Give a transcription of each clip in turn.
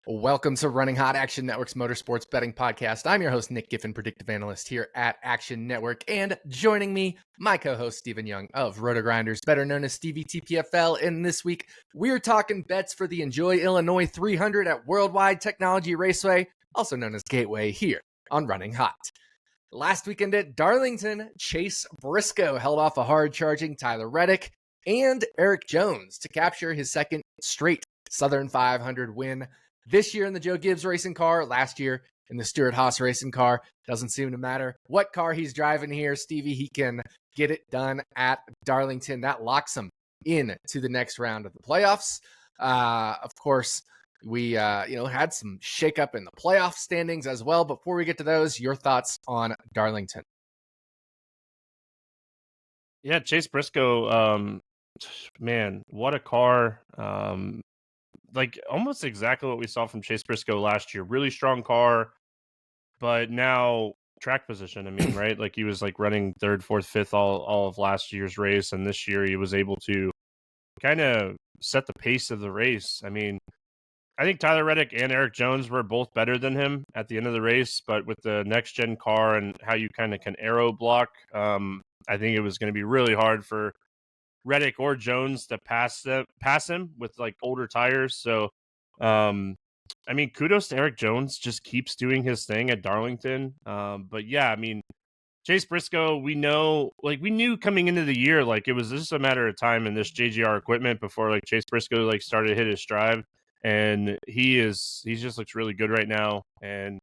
Welcome to Running Hot, Action Network's motorsports betting podcast. I'm your host, Nick Giffen, predictive analyst here at Action Network. And joining me, my co-host, Stephen Young of Roto-Grinders, better known as Stevie TPFL. And this week, we're talking bets for the Enjoy Illinois 300 at Worldwide Technology Raceway, also known as Gateway, here on Running Hot. Last weekend at Darlington, Chase Briscoe held off a hard-charging Tyler Reddick and Eric Jones to capture his second straight Southern 500 win. This year in the Joe Gibbs racing car, last year in the Stuart Haas racing car. Doesn't seem to matter what car he's driving here, Stevie. He can get it done at Darlington. That locks him in to the next round of the playoffs. Of course, we had some shakeup in the playoff standings as well. Before we get to those, your thoughts on Darlington? Yeah, Chase Briscoe, man, what a car. Like almost exactly what we saw from Chase Briscoe last year. Really strong car, but now track position. I mean, right? Like he was like running third, fourth, fifth all of last year's race, and this year he was able to kind of set the pace of the race. I mean, I think Tyler Reddick and Eric Jones were both better than him at the end of the race, but with the next gen car and how you kind of can aero block, I think it was going to be really hard for Reddick or Jones to pass him with like older tires. So, I mean, kudos to Eric Jones, just keeps doing his thing at Darlington. But yeah, I mean, Chase Briscoe, we knew coming into the year, like it was just a matter of time in this JGR equipment before like Chase Briscoe like started to hit his stride, and he just looks really good right now and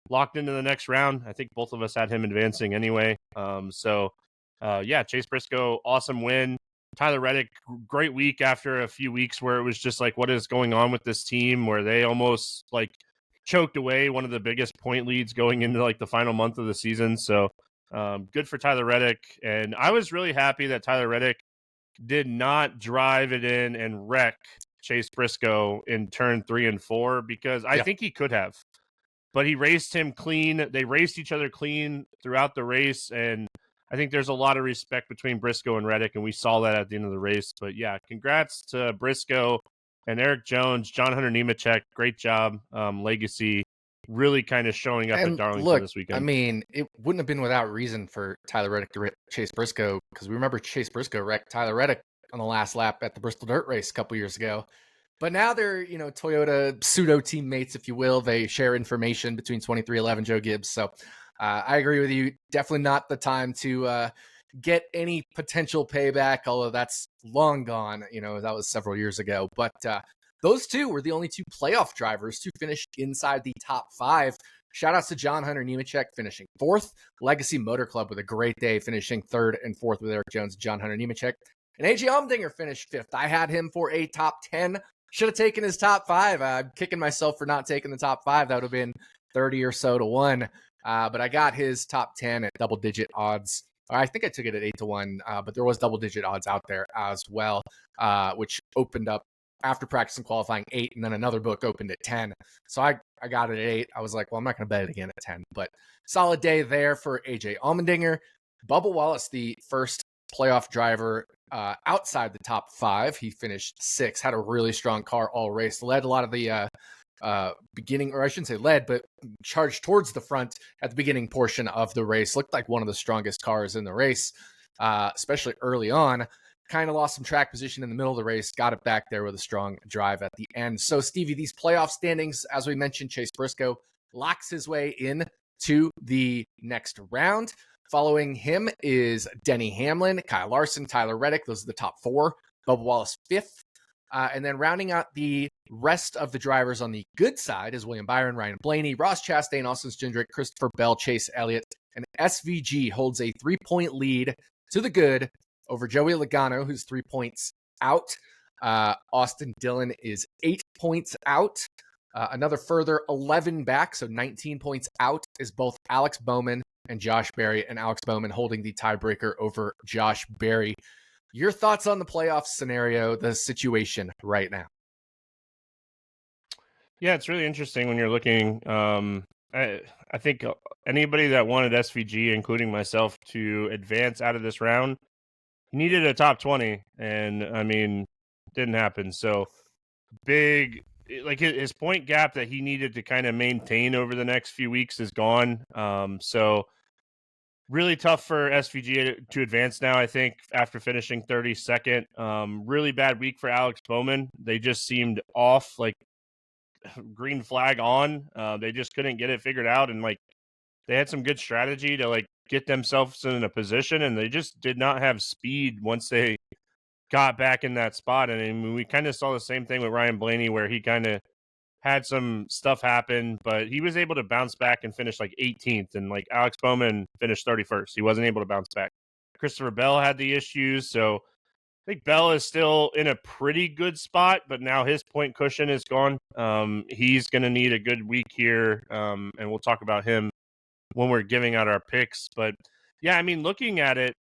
locked into the next round. I think both of us had him advancing anyway. Yeah, Chase Briscoe, awesome win. Tyler Reddick, great week after a few weeks where it was just like, what is going on with this team, where they almost like choked away one of the biggest point leads going into like the final month of the season. So good for Tyler Reddick. And I was really happy that Tyler Reddick did not drive it in and wreck Chase Briscoe in turn 3 and 4, because I think he could have, but he raced him clean. They raced each other clean throughout the race, and I think there's a lot of respect between Briscoe and Reddick, and we saw that at the end of the race. But yeah, congrats to Briscoe and Eric Jones, John Hunter Nemechek. Great job. Legacy really kind of showing up at Darlington this weekend. I mean, it wouldn't have been without reason for Tyler Reddick to wreck Chase Briscoe, because we remember Chase Briscoe wrecked Tyler Reddick on the last lap at the Bristol Dirt Race a couple years ago. But now they're, Toyota pseudo teammates, if you will. They share information between 2311 Joe Gibbs. So I agree with you. Definitely not the time to get any potential payback, although that's long gone. That was several years ago. But those two were the only two playoff drivers to finish inside the top 5. Shout outs to John Hunter Nemechek finishing 4th. Legacy Motor Club with a great day, finishing 3rd and 4th with Eric Jones and John Hunter Nemechek. And AJ Allmendinger finished 5th. I had him for a top 10. Should have taken his top 5. I'm kicking myself for not taking the top 5. That would have been 30 or so to 1. But I got his top 10 at double-digit odds. I think I took it at 8-1, but there was double-digit odds out there as well, which opened up after practice and qualifying 8, and then another book opened at 10. So I got it at 8. I was like, well, I'm not going to bet it again at 10. But solid day there for AJ Allmendinger. Bubba Wallace, the first playoff driver outside the top 5. He finished 6th, had a really strong car all race, led a lot of the beginning, or I shouldn't say led, but charged towards the front at the beginning portion of the race. Looked like one of the strongest cars in the race, especially early on. Kind of lost some track position in the middle of the race, got it back there with a strong drive at the end. So, Stevie, these playoff standings, as we mentioned, Chase Briscoe locks his way in to the next round. Following him is Denny Hamlin, Kyle Larson, Tyler Reddick. Those are the top 4. Bubba Wallace 5th. And then rounding out the rest of the drivers on the good side is William Byron, Ryan Blaney, Ross Chastain, Austin Cindric, Christopher Bell, Chase Elliott, and SVG holds a 3-point lead to the good over Joey Logano, who's 3 points out. Austin Dillon is 8 points out. Another further 11 back, so 19 points out, is both Alex Bowman and Josh Berry, and Alex Bowman holding the tiebreaker over Josh Berry. Your thoughts on the playoff scenario, the situation right now? Yeah, it's really interesting when you're looking. I think anybody that wanted SVG, including myself, to advance out of this round needed a top 20, and I mean, didn't happen. So big like his point gap that he needed to kind of maintain over the next few weeks is gone. So really tough for SVG to advance now, I think, after finishing 32nd. Really bad week for Alex Bowman. They just seemed off, like green flag on. They just couldn't get it figured out. And like they had some good strategy to like get themselves in a position, and they just did not have speed once they got back in that spot. And I mean, we kind of saw the same thing with Ryan Blaney, where he kind of had some stuff happen, but he was able to bounce back and finish like 18th. And like Alex Bowman finished 31st. He wasn't able to bounce back. Christopher Bell had the issues. So I think Bell is still in a pretty good spot, but now his point cushion is gone. He's going to need a good week here. And we'll talk about him when we're giving out our picks. But yeah, I mean, looking at it,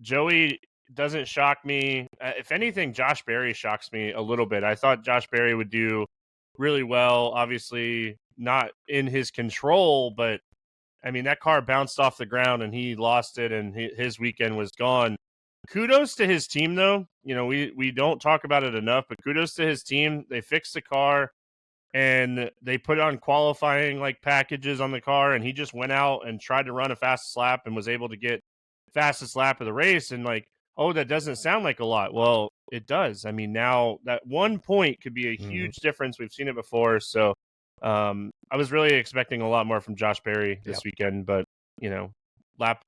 Joey doesn't shock me. If anything, Josh Berry shocks me a little bit. I thought Josh Berry would do really well. Obviously, not in his control, but I mean, that car bounced off the ground and he lost it, and his weekend was gone. Kudos to his team, though. You know, we don't talk about it enough, but kudos to his team. They fixed the car and they put on qualifying like packages on the car, and he just went out and tried to run a fastest lap and was able to get fastest lap of the race. And like, oh, that doesn't sound like a lot. Well, it does. I mean, now that 1 point could be a huge difference. We've seen it before. So I was really expecting a lot more from Josh Berry this weekend, but you know, lap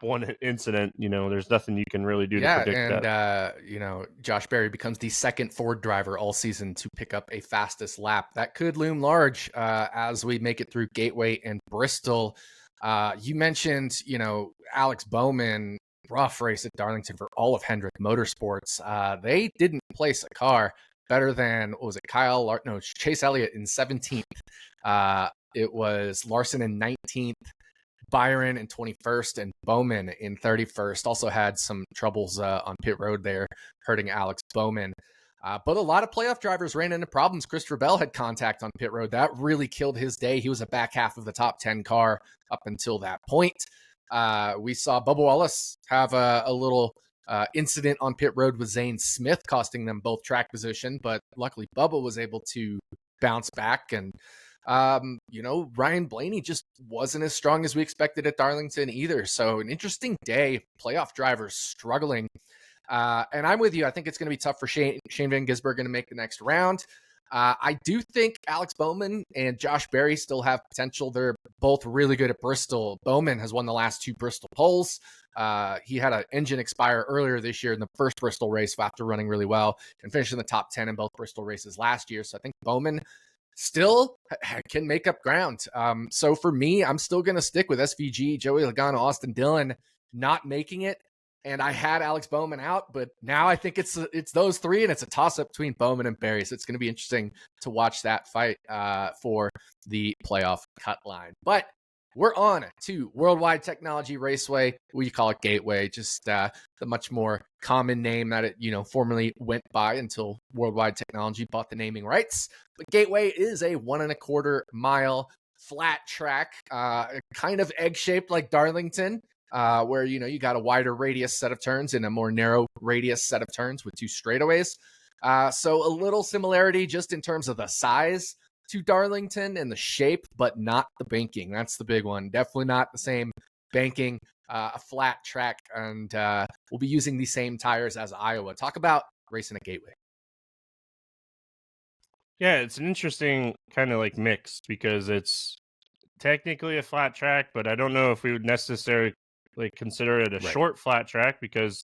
one incident, you know, there's nothing you can really do to predict that. You know, Josh Berry becomes the second Ford driver all season to pick up a fastest lap. That could loom large as we make it through Gateway and Bristol. You mentioned, you know, Alex Bowman, rough race at Darlington for all of Hendrick Motorsports. They didn't place a car better than, what was it, Chase Elliott in 17th. It was Larson in 19th. Byron in 21st and Bowman in 31st. Also had some troubles on pit road there, hurting Alex Bowman. But a lot of playoff drivers ran into problems. Christopher Bell had contact on pit road. That really killed his day. He was a back half of the top 10 car up until that point. We saw Bubba Wallace have a little incident on pit road with Zane Smith, costing them both track position. But luckily, Bubba was able to bounce back. And you know, Ryan Blaney just wasn't as strong as we expected at Darlington either. So an interesting day, playoff drivers struggling. And I'm with you. I think it's going to be tough for Shane Van Gisbergen to make the next round. I do think Alex Bowman and Josh Berry still have potential. They're both really good at Bristol. Bowman has won the last 2 Bristol poles. He had an engine expire earlier this year in the first Bristol race after running really well and finished in the top 10 in both Bristol races last year. So I think Bowman still can make up ground. So for me, I'm still going to stick with SVG, Joey Logano, Austin Dillon not making it. And I had Alex Bowman out, but now I think it's those 3, and it's a toss-up between Bowman and Berry. So it's going to be interesting to watch that fight for the playoff cut line. But we're on to Worldwide Technology Raceway. We call it Gateway, just the much more common name that it, you know, formerly went by until Worldwide Technology bought the naming rights. But Gateway is a 1.25 mile flat track, kind of egg-shaped like Darlington, where, you know, you got a wider radius set of turns and a more narrow radius set of turns with 2 straightaways. So a little similarity just in terms of the size to Darlington and the shape, but not the banking. That's the big one. Definitely not the same banking, a flat track, and we'll be using the same tires as Iowa. Talk about racing at Gateway. Yeah, it's an interesting kind of like mix because it's technically a flat track, but I don't know if we would necessarily like consider it a short flat track because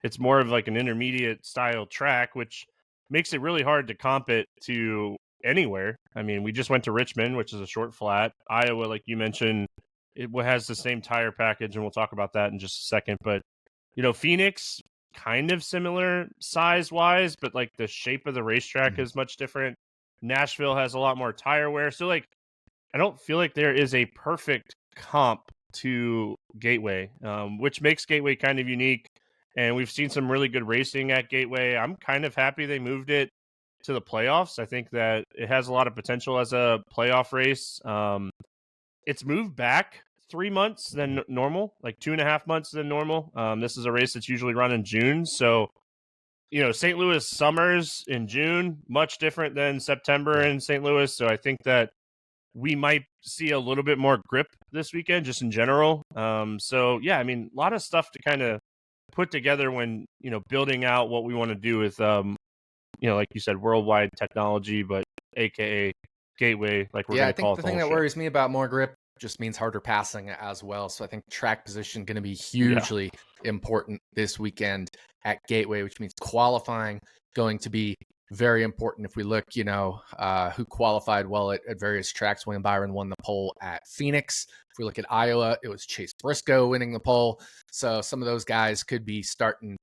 it's more of like an intermediate style track, which makes it really hard to comp it to anywhere. I mean, we just went to Richmond, which is a short flat. Iowa, like you mentioned, it has the same tire package, and we'll talk about that in just a second. But, you know, Phoenix, kind of similar size-wise, but, like, the shape of the racetrack is much different. Nashville has a lot more tire wear. So, like, I don't feel like there is a perfect comp to Gateway, which makes Gateway kind of unique. And we've seen some really good racing at Gateway. I'm kind of happy they moved it to the playoffs. I think that it has a lot of potential as a playoff race. It's moved back 3 months than normal, like 2.5 months than normal. This is a race that's usually run in June. So St. Louis summers in June, much different than September in St. Louis. So I think that we might see a little bit more grip this weekend, just in general. So yeah, I mean, a lot of stuff to kind of put together when, building out what we want to do with, like you said, worldwide technology, but AKA Gateway, like we're Yeah, going I to call think it the the thing whole that show. worries me about more grip just means harder passing as well. So I think track position going to be Yeah. hugely important this weekend at Gateway, which means qualifying going to be very important. If we look, who qualified well at various tracks, William Byron won the pole at Phoenix. If we look at Iowa, it was Chase Briscoe winning the pole. So some of those guys could be starting,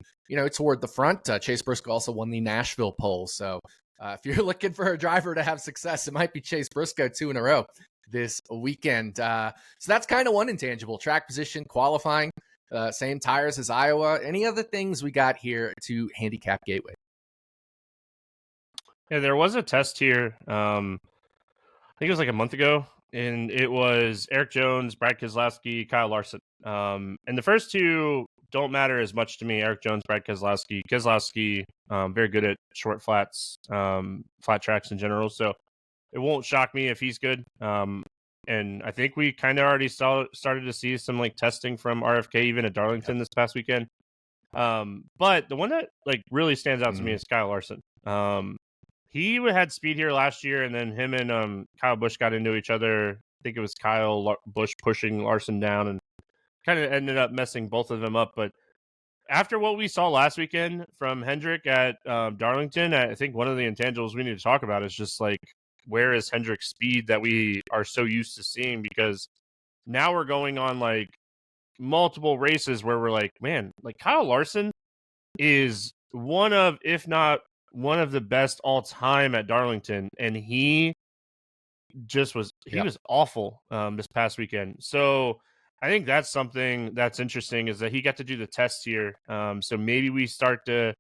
toward the front. Chase Briscoe also won the Nashville pole. So if you're looking for a driver to have success, it might be Chase Briscoe 2 in a row this weekend. So that's kind of one intangible: track position, qualifying, same tires as Iowa. Any other things we got here to handicap Gateway? Yeah, there was a test here. I think it was like a month ago, and it was Eric Jones, Brad Keselowski, Kyle Larson. And the first two don't matter as much to me. Eric Jones, Brad Keselowski. Keselowski, very good at short flats, flat tracks in general. So it won't shock me if he's good. And I think we kind of already started to see some like testing from RFK even at Darlington this past weekend. But the one that like really stands out to me is Kyle Larson. He had speed here last year, and then him and Kyle Busch got into each other. I think it was Kyle Busch pushing Larson down and kind of ended up messing both of them up. But after what we saw last weekend from Hendrick at Darlington, I think one of the intangibles we need to talk about is just like, where is Hendrick's speed that we are so used to seeing? Because now we're going on like multiple races where we're like, man, like Kyle Larson is one of, if not one of the best all time at Darlington, and he was awful this past weekend. So I think that's something that's interesting, is that he got to do the test here. So maybe we start to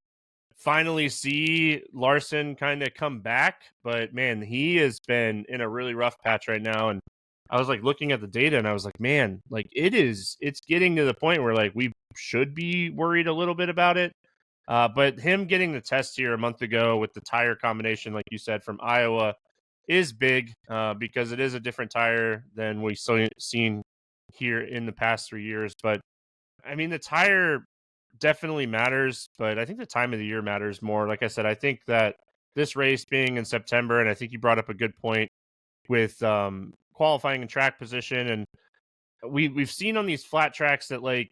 finally see Larson kind of come back, but man, he has been in a really rough patch right now. And I was like looking at the data and I was like, man, like it's getting to the point where like we should be worried a little bit about it. But him getting the test here a month ago with the tire combination, like you said, from Iowa is big because it is a different tire than we've seen here in the past 3 years. But I mean, the tire definitely matters, but I think the time of the year matters more. Like I said, I think that this race being in September, and I think you brought up a good point with qualifying and track position, and we've seen on these flat tracks that like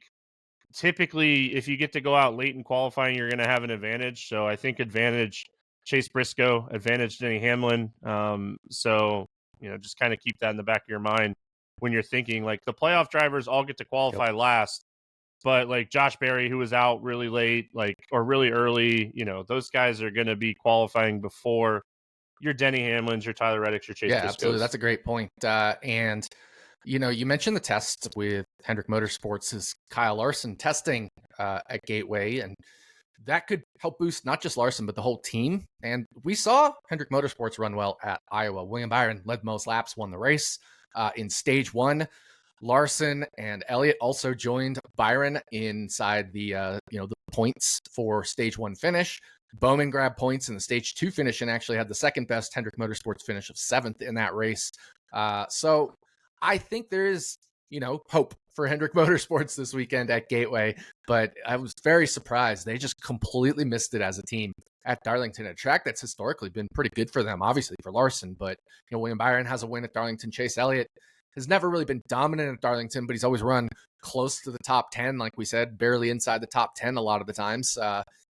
typically if you get to go out late in qualifying, you're going to have an advantage. So I think advantage Chase Briscoe, advantage Denny Hamlin. So just kind of keep that in the back of your mind when you're thinking like the playoff drivers all get to qualify last. But like Josh Berry, who was out really late, like, or really early, those guys are going to be qualifying before your Denny Hamlins, your Tyler Reddicks, your Chase Briscoes. Absolutely. That's a great point. And you mentioned the test with Hendrick Motorsports' Kyle Larson testing at Gateway, and that could help boost not just Larson, but the whole team. And we saw Hendrick Motorsports run well at Iowa. William Byron led most laps, won the race in stage one. Larson and Elliott also joined Byron inside the the points for stage one finish. Bowman grabbed points in the stage two finish and actually had the second best Hendrick Motorsports finish of 7th in that race. So I think there is, hope for Hendrick Motorsports this weekend at Gateway, but I was very surprised. They just completely missed it as a team at Darlington, a track that's historically been pretty good for them, obviously for Larson, but William Byron has a win at Darlington. Chase Elliott has never really been dominant at Darlington, but he's always run close to the top 10, like we said, barely inside the top 10 a lot of the times.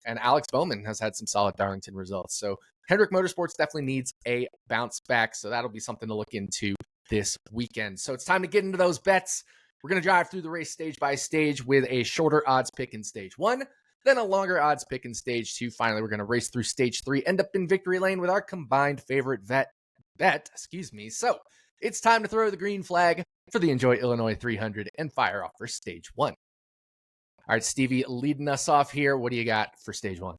And Alex Bowman has had some solid Darlington results. So Hendrick Motorsports definitely needs a bounce back. So that'll be something to look into this weekend. So it's time to get into those bets. We're going to drive through the race stage by stage with a shorter odds pick in stage one, then a longer odds pick in stage two. Finally, we're going to race through stage three, end up in victory lane with our combined favorite bet. So it's time to throw the green flag for the Enjoy Illinois 300 and fire off for stage one. All right, Stevie, leading us off here. What do you got for stage one?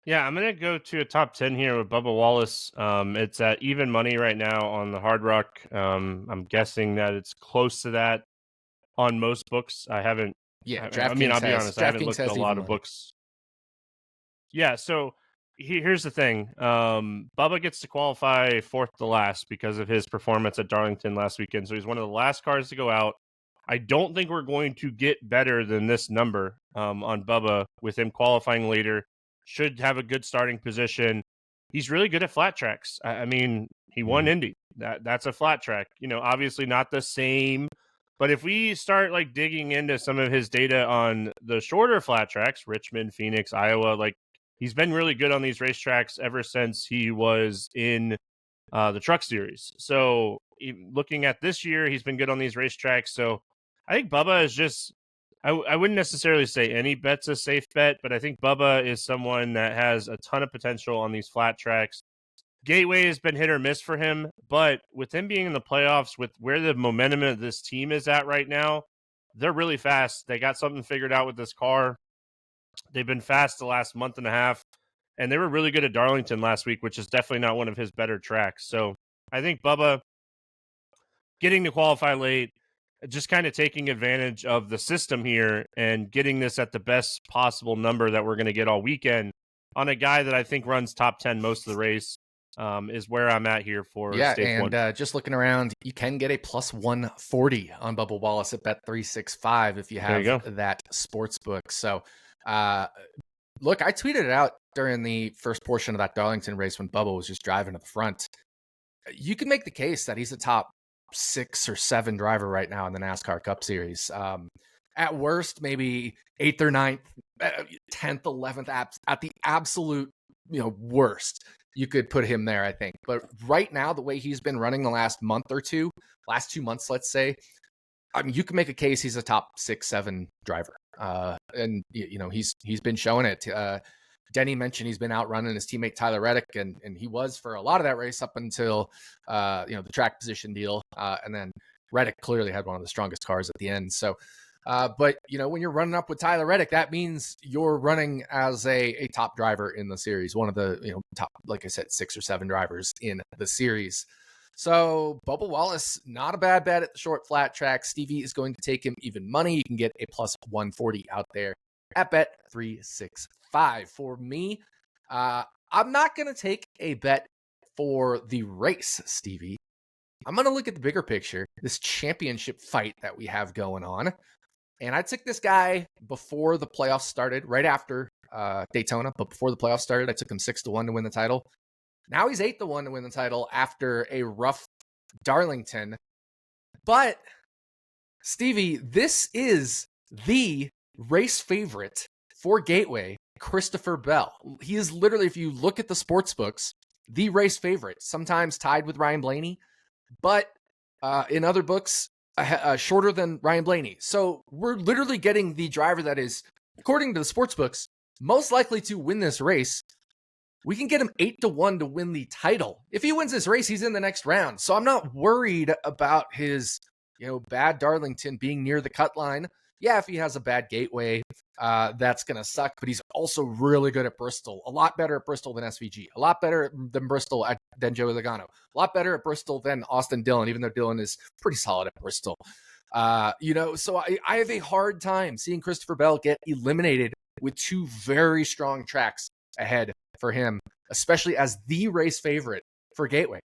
Yeah, I'm going to go to a top 10 here with Bubba Wallace. It's at even money right now on the Hard Rock. I'm guessing that it's close to that on most books. I haven't. Yeah, I'll be honest. I haven't looked at a lot of money. books. Yeah, so here's the thing. Bubba gets to qualify fourth to last because of his performance at Darlington last weekend. So he's one of the last cars to go out. I don't think we're going to get better than this number on Bubba with him qualifying later. Should have a good starting position. He's really good at flat tracks. I mean, he won Indy. That's a flat track. You know, obviously not the same. But if we start like digging into some of his data on the shorter flat tracks, Richmond, Phoenix, Iowa, like he's been really good on these racetracks ever since he was in the Truck Series. So looking at this year, he's been good on these racetracks. So I think Bubba is just, I wouldn't necessarily say any bet's a safe bet, but I think Bubba is someone that has a ton of potential on these flat tracks. Gateway has been hit or miss for him, but with him being in the playoffs, with where the momentum of this team is at right now, they're really fast. They got something figured out with this car. They've been fast the last month and a half, and they were really good at Darlington last week, which is definitely not one of his better tracks. So I think Bubba getting to qualify late, just kind of taking advantage of the system here and getting this at the best possible number that we're going to get all weekend on a guy that I think runs top 10 most of the race is where I'm at here for stage one. Just looking around, you can get a plus 140 on Bubba Wallace at Bet365 if you have that sports book. So, look, I tweeted it out during the first portion of that Darlington race when Bubba was just driving to the front. You can make the case that he's a top 6 or 7 driver right now in the NASCAR Cup Series. At worst, maybe 8th or 9th, 10th, 11th, at the absolute worst. You could put him there, I think. But right now, the way he's been running the last month or two, last 2 months, let's say, I mean, you can make a case he's a top 6, 7 driver. And he's been showing it. Denny mentioned he's been outrunning his teammate Tyler Reddick, and he was for a lot of that race up until the track position deal. And then Reddick clearly had one of the strongest cars at the end. So, but when you're running up with Tyler Reddick, that means you're running as a top driver in the series, one of the top, like I said, 6 or 7 drivers in the series. So Bubba Wallace, not a bad bet at the short flat track. Stevie is going to take him even money. You can get a plus 140 out there at Bet365. For me, I'm not going to take a bet for the race, Stevie. I'm going to look at the bigger picture, this championship fight that we have going on. And I took this guy before the playoffs started, right after Daytona, but before the playoffs started, I took him 6-1 to win the title. Now he's 8-1 to win the title after a rough Darlington. But, Stevie, this is the race favorite for Gateway, Christopher Bell. He is literally, if you look at the sports books, the race favorite, sometimes tied with Ryan Blaney, but in other books, shorter than Ryan Blaney. So we're literally getting the driver that is, according to the sports books, most likely to win this race. We can get him 8-1 to win the title. If he wins this race, he's in the next round. So I'm not worried about his, bad Darlington being near the cut line. Yeah, if he has a bad Gateway, that's going to suck. But he's also really good at Bristol. A lot better at Bristol than SVG. A lot better than Bristol than Joey Logano. A lot better at Bristol than Austin Dillon, even though Dillon is pretty solid at Bristol. So I have a hard time seeing Christopher Bell get eliminated with 2 very strong tracks ahead for him, especially as the race favorite for Gateway.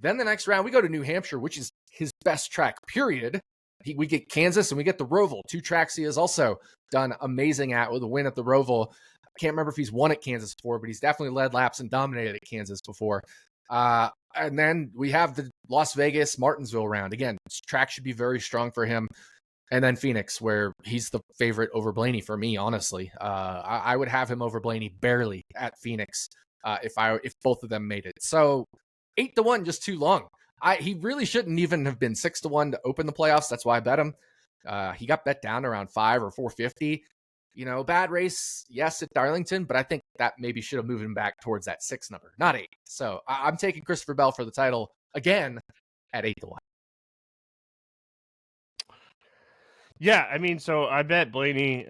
Then the next round, we go to New Hampshire, which is his best track, period. We get Kansas and we get the Roval, 2 tracks he has also done amazing at with a win at the Roval. I can't remember if he's won at Kansas before, but he's definitely led laps and dominated at Kansas before. And then we have the Las Vegas, Martinsville round. Again, this track should be very strong for him. And then Phoenix, where he's the favorite over Blaney for me, honestly. I would have him over Blaney barely at Phoenix if both of them made it. So 8-1, just too long. He really shouldn't even have been 6-1 to open the playoffs. That's why I bet him. He got bet down around 5 or 450. Bad race, yes, at Darlington, but I think that maybe should have moved him back towards that 6 number, not 8. So I'm taking Christopher Bell for the title again at 8-1. Yeah, I mean, so I bet Blaney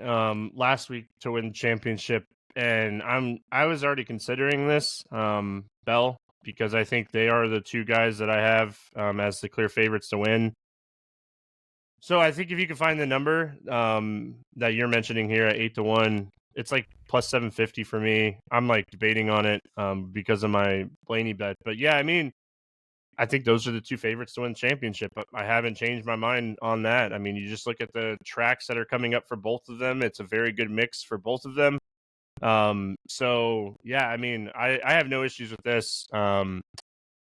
last week to win the championship, and I was already considering this Bell because I think they are the 2 guys that I have as the clear favorites to win. So I think if you can find the number that you're mentioning here at 8-1, It's like plus 750 for me. I'm like debating on it because of my Blaney bet. But yeah, I mean, I think those are the two favorites to win the championship. But I haven't changed my mind on that. I mean, you just look at the tracks that are coming up for both of them. It's a very good mix for both of them. So yeah, I mean, I have no issues with this.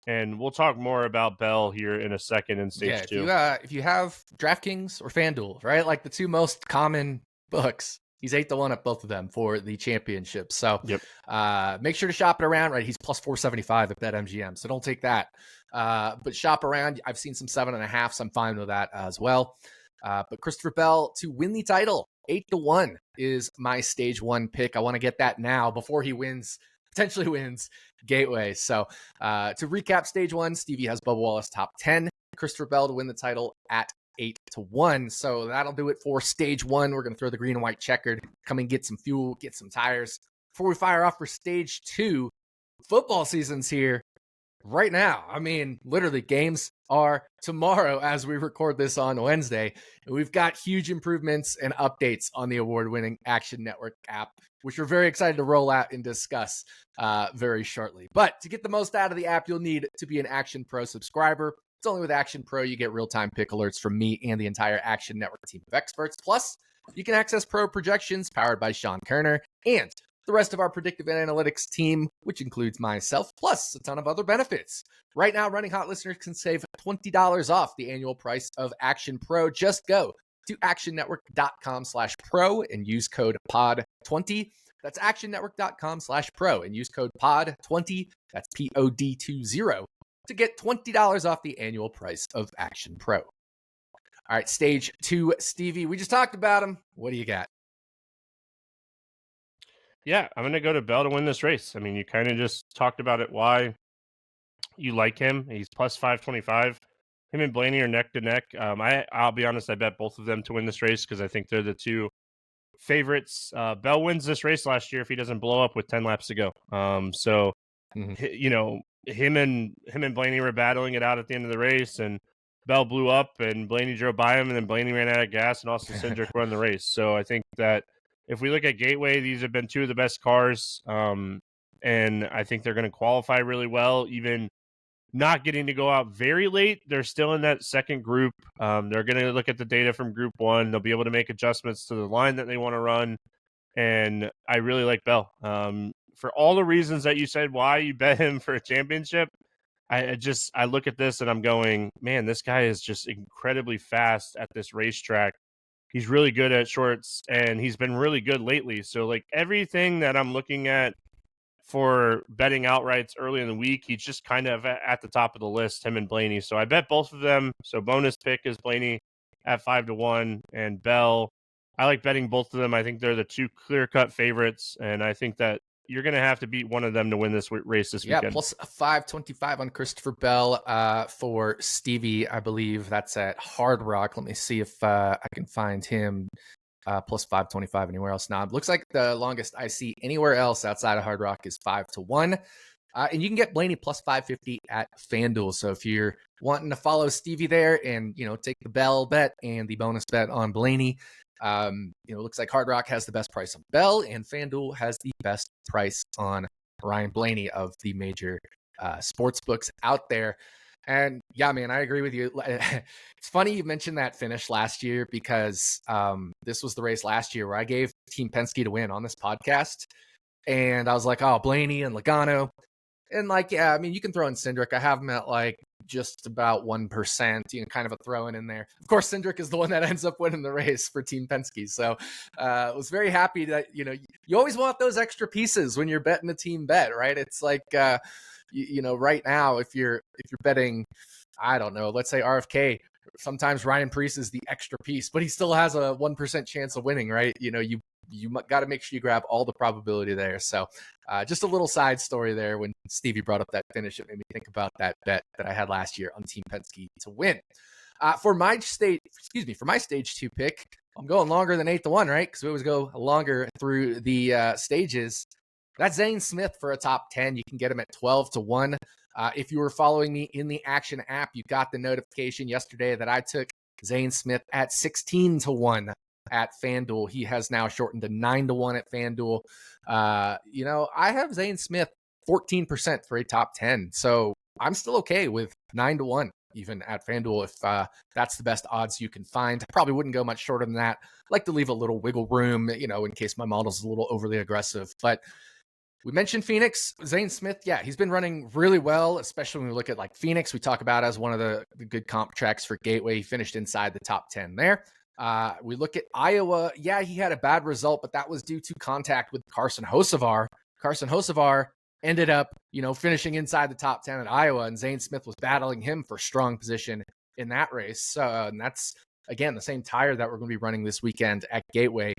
And we'll talk more about Bell here in a second in Yeah, stage two. if you have DraftKings or FanDuel, right, like the two most common books, he's 8-1 at both of them for the championship. So Yep. make sure to shop it around. Right, he's plus 475 at BetMGM, so don't take that. But shop around. I've seen some 7.5s. I'm fine with that as well. But Christopher Bell to win the title, 8-1 is my stage one pick. I want to get that now before he potentially wins Gateway. So to recap stage one, Stevie has Bubba Wallace top 10, Christopher Bell to win the title at 8-1. So that'll do it for stage one. We're going to throw the green and white checkered, come and get some fuel, get some tires. Before we fire off for stage two, football season's here right now. I mean, literally, games are tomorrow as we record this on Wednesday. And we've got huge improvements and updates on the award-winning Action Network app, which we're very excited to roll out and discuss very shortly. But to get the most out of the app, you'll need to be an Action Pro subscriber. It's only with Action Pro you get real-time pick alerts from me and the entire Action Network team of experts. Plus, you can access pro projections powered by Sean Kerner and the rest of our predictive analytics team, which includes myself, plus a ton of other benefits. Right now, Running Hot listeners can save $20 off the annual price of Action Pro. Just go to actionnetwork.com/pro and use code POD20. That's actionnetwork.com/pro and use code POD20. That's POD20 to get $20 off the annual price of Action Pro. All right, stage two, Stevie. We just talked about him. What do you got? Yeah, I'm going to go to Bell to win this race. I mean, you kind of just talked about it, why you like him. He's plus 525. Him and Blaney are neck to neck. I'll be honest, I bet both of them to win this race because I think they're the two favorites. Bell wins this race last year if he doesn't blow up with 10 laps to go. You know, him and Blaney were battling it out at the end of the race, and Bell blew up, and Blaney drove by him, and then Blaney ran out of gas, and Austin Cindric won the race. So I think that if we look at Gateway, these have been two of the best cars, and I think they're going to qualify really well, even not getting to go out very late. They're still in that second group. They're going to look at the data from group one. They'll be able to make adjustments to the line that they want to run, and I really like Bell. For all the reasons that you said why you bet him for a championship, I look at this and I'm going, man, this guy is just incredibly fast at this racetrack. He's really good at shorts, and he's been really good lately. So, like, everything that I'm looking at for betting outrights early in the week, he's just kind of at the top of the list, him and Blaney. So I bet both of them. So bonus pick is Blaney at 5-1, and Bell. I like betting both of them. I think they're the two clear-cut favorites, and I think that you're going to have to beat one of them to win this race this weekend. Yeah, plus 525 on Christopher Bell for Stevie, I believe. That's at Hard Rock. Let me see if I can find him plus 525 anywhere else. Now, it looks like the longest I see anywhere else outside of Hard Rock is 5-1. And you can get Blaney plus 550 at FanDuel. So if you're wanting to follow Stevie there and, take the Bell bet and the bonus bet on Blaney, it looks like Hard Rock has the best price on Bell, and FanDuel has the best price on Ryan Blaney of the major sports books out there. And yeah, man, I agree with you. It's funny you mentioned that finish last year because this was the race last year where I gave Team Penske to win on this podcast. And I was like, oh, Blaney and Logano. And yeah, I mean, you can throw in Cindric. I have him at just about 1%, kind of a throw in there. Of course, Cindric is the one that ends up winning the race for Team Penske. So I was very happy that, you always want those extra pieces when you're betting a team bet, right? It's like, right now, if you're betting, I don't know, let's say RFK, sometimes Ryan Preece is the extra piece, but he still has a 1% chance of winning, right? You got to make sure you grab all the probability there. So just a little side story there. When Stevie brought up that finish, it made me think about that bet that I had last year on Team Penske to win. For my stage two pick, I'm going longer than 8-1, right? Because we always go longer through the stages. That's Zane Smith for a top 10. You can get him at 12-1. If you were following me in the Action app, you got the notification yesterday that I took Zane Smith at 16-1 at FanDuel. He has now shortened to 9-1 at FanDuel. I have Zane Smith 14% for a top 10. So I'm still okay with 9-1 even at FanDuel if that's the best odds you can find. I probably wouldn't go much shorter than that. I like to leave a little wiggle room, in case my model's a little overly aggressive. But we mentioned Phoenix. Zane Smith, yeah, he's been running really well, especially when we look at like Phoenix, we talk about as one of the good comp tracks for Gateway. He finished inside the top 10 there. We look at Iowa. Yeah, he had a bad result, but that was due to contact with Carson Hocevar. Carson Hocevar ended up, finishing inside the top 10 at Iowa, and Zane Smith was battling him for strong position in that race. And that's, again, the same tire that we're going to be running this weekend at Gateway.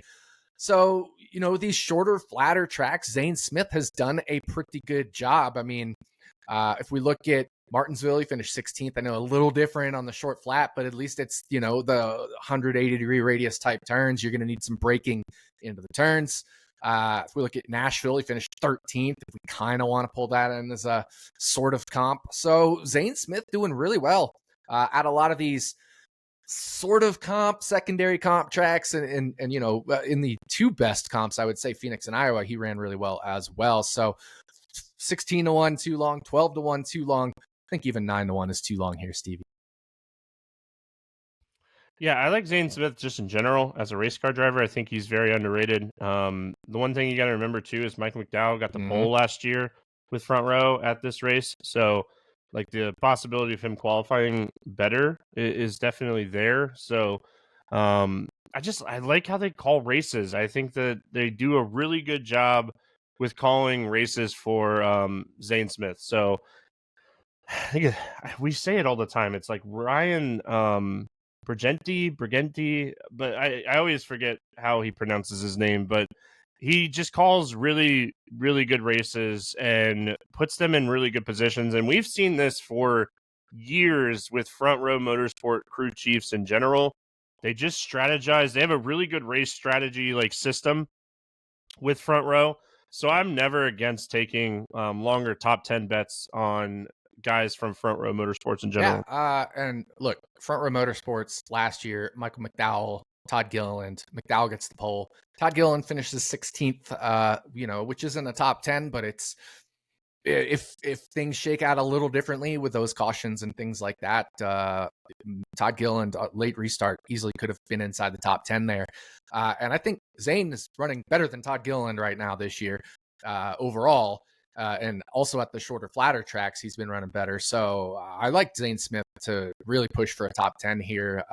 So, these shorter, flatter tracks, Zane Smith has done a pretty good job. I mean, if we look at Martinsville, he finished 16th. I know a little different on the short flat, but at least it's, the 180-degree radius type turns. You're going to need some braking into the turns. If we look at Nashville, he finished 13th. If we kind of want to pull that in as a sort of comp. So Zane Smith doing really well at a lot of these sort of comp, secondary comp tracks. And in the two best comps, I would say Phoenix and Iowa, he ran really well as well. So 16-1 too long, 12-1 too long. I think even 9-1 is too long here, Stevie. Yeah, I like Zane Smith just in general as a race car driver. I think he's very underrated. The one thing you got to remember too is Mike McDowell got the pole last year with Front Row at this race. So like the possibility of him qualifying better is definitely there. So I like how they call races. I think that they do a really good job with calling races for Zane Smith. So I think we say it all the time. It's like Ryan Brigenti, but I always forget how he pronounces his name, but he just calls really, really good races and puts them in really good positions. And we've seen this for years with Front Row Motorsport crew chiefs in general. They just strategize. They have a really good race strategy system with Front Row. So I'm never against taking longer top 10 bets on guys from Front Row Motorsports in general. Yeah, and look, Front Row Motorsports last year, Michael McDowell, Todd Gilliland. McDowell gets the pole. Todd Gilliland finishes 16th, which isn't a top 10, but it's if things shake out a little differently with those cautions and things like that, Todd Gilliland, late restart, easily could have been inside the top 10 there. And I think Zane is running better than Todd Gilliland right now this year overall. And also at the shorter, flatter tracks, he's been running better. So I like Zane Smith to really push for a top 10 here.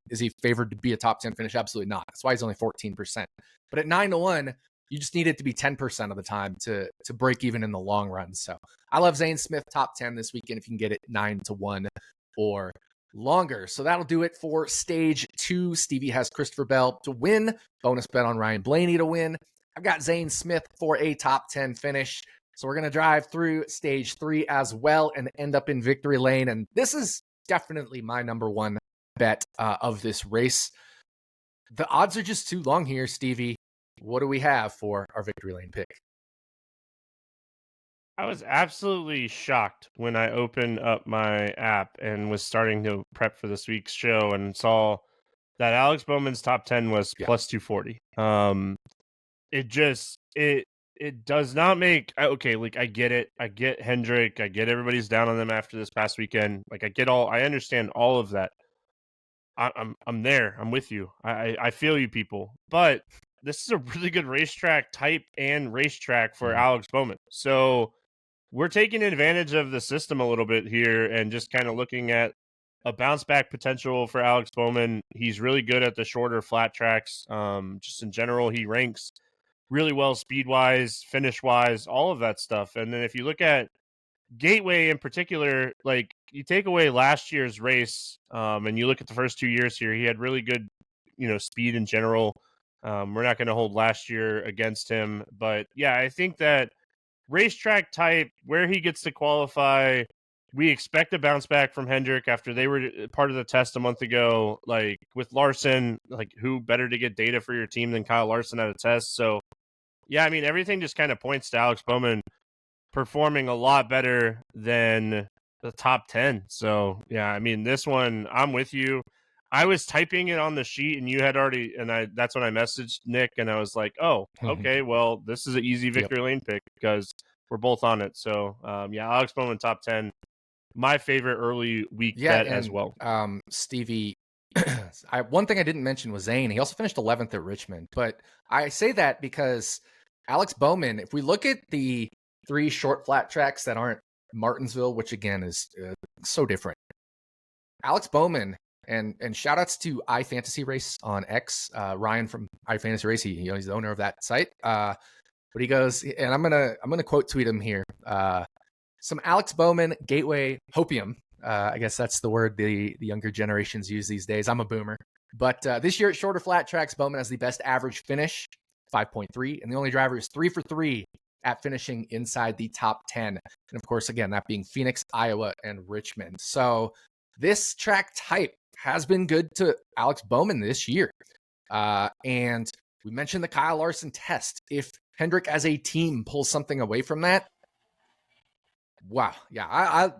Is he favored to be a top 10 finish? Absolutely not. That's why he's only 14%. But at 9-1, you just need it to be 10% of the time to break even in the long run. So I love Zane Smith top 10 this weekend if you can get it 9-1 or longer. So that'll do it for stage 2. Stevie has Christopher Bell to win. Bonus bet on Ryan Blaney to win. I've got Zane Smith for a top 10 finish. So we're going to drive through stage 3 as well and end up in victory lane. And this is definitely my number one bet of this race. The odds are just too long here, Stevie. What do we have for our victory lane pick? I was absolutely shocked when I opened up my app and was starting to prep for this week's show and saw that Alex Bowman's top 10 was plus 240. It does not make okay. I get it. I get Hendrick. I get everybody's down on them after this past weekend. I understand all of that. I'm there. I'm with you. I feel you, people. But this is a really good racetrack type and racetrack for Alex Bowman. So we're taking advantage of the system a little bit here and just kind of looking at a bounce back potential for Alex Bowman. He's really good at the shorter flat tracks. Just in general, he ranks really well speed-wise, finish-wise, all of that stuff. And then if you look at Gateway in particular, you take away last year's race and you look at the first 2 years here, he had really good, speed in general. We're not going to hold last year against him. But, yeah, I think that racetrack type, where he gets to qualify, we expect a bounce back from Hendrick after they were part of the test a month ago. With Larson, who better to get data for your team than Kyle Larson at a test? So, yeah, I mean, everything just kind of points to Alex Bowman performing a lot better than the top 10. So, yeah, I mean, this one, I'm with you. I was typing it on the sheet, and you had already, and that's when I messaged Nick, and I was like, "Oh, okay, well, this is an easy victory lane pick because we're both on it." So, yeah, Alex Bowman top 10, my favorite early week bet as well. Stevie, one thing I didn't mention was Zane. He also finished 11th at Richmond, but I say that because Alex Bowman, if we look at the 3 short flat tracks that aren't Martinsville, which again is so different, Alex Bowman, and shout outs to iFantasy Race on X, Ryan from iFantasy Race. He's the owner of that site. But he goes, and I'm gonna quote tweet him here. Some Alex Bowman Gateway hopium. I guess that's the word the younger generations use these days. I'm a boomer. But this year at shorter flat tracks, Bowman has the best average finish, 5.3, and the only driver is 3 for 3 at finishing inside the top 10. And of course, again, that being Phoenix, Iowa, and Richmond. So this track type has been good to Alex Bowman this year. And we mentioned the Kyle Larson test. If Hendrick as a team pulls something away from that, wow. Yeah, I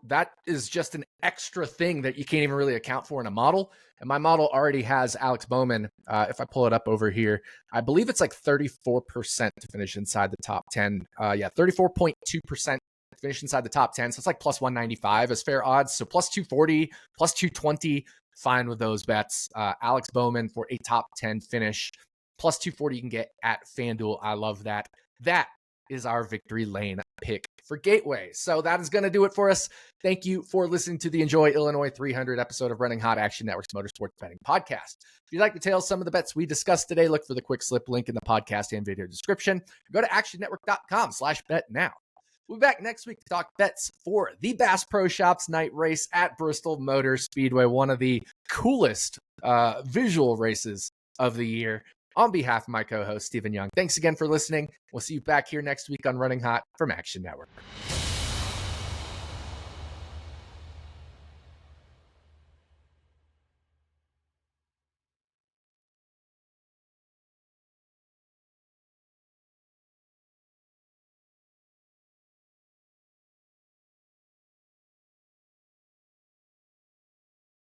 that is just an extra thing that you can't even really account for in a model. And my model already has Alex Bowman. If I pull it up over here, I believe it's like 34% to finish inside the top 10. 34.2% finish inside the top 10. So it's like plus 195 as fair odds. So plus 240, plus 220, fine with those bets. Alex Bowman for a top 10 finish. Plus 240 you can get at FanDuel. I love that. That is our victory lane pick for Gateway. So that is going to do it for us. Thank you for listening to the Enjoy Illinois 300 episode of Running Hot Action Network's Motorsports Betting Podcast. If you'd like to tail some of the bets we discussed today, look for the quick slip link in the podcast and video description. Go to actionnetwork.com/bet now. We'll be back next week to talk bets for the Bass Pro Shops night race at Bristol Motor Speedway, one of the coolest visual races of the year. On behalf of my co-host, Stephen Young, thanks again for listening. We'll see you back here next week on Running Hot from Action Network.